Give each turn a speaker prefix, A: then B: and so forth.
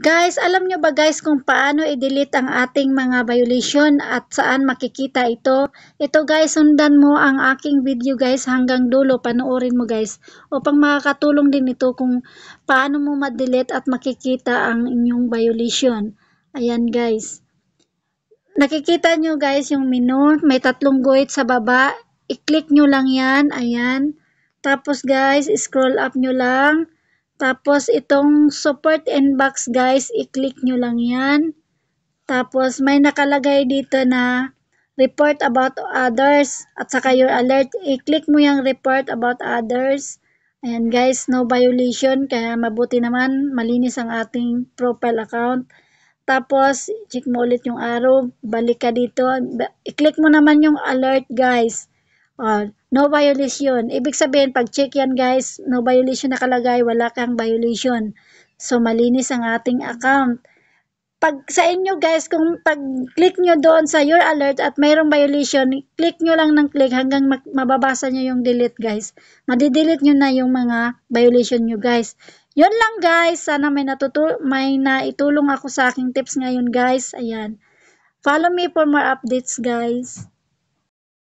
A: Guys, alam nyo ba guys kung paano i-delete ang ating mga violation at saan makikita ito? Ito guys, sundan mo ang aking video guys hanggang dulo, panoorin mo guys. Upang makakatulong din ito kung paano mo ma-delete at makikita ang inyong violation. Ayan guys. Nakikita nyo guys yung menu, may tatlong guhit sa baba. I-click nyo lang yan, ayan. Tapos guys, scroll up nyo lang. Tapos itong support inbox guys, i-click nyo lang yan. Tapos may nakalagay dito na report about others at saka your alert. I-click mo yung report about others. Ayan guys, no violation kaya mabuti naman malinis ang ating profile account. Tapos, check mo ulit yung arrow, balik ka dito, i-click mo naman yung alert guys. No violation. Ibig sabihin, pag check yan guys, no violation nakalagay, wala kang violation. So, malinis ang ating account. Pag sa inyo guys, kung pag-click nyo doon sa your alert at mayroong violation, click nyo lang ng click hanggang mababasa nyo yung delete guys. Madidelete nyo na yung mga violation nyo guys. Yun lang guys, sana may naitulong ako sa aking tips ngayon guys. Ayan. Follow me for more updates guys.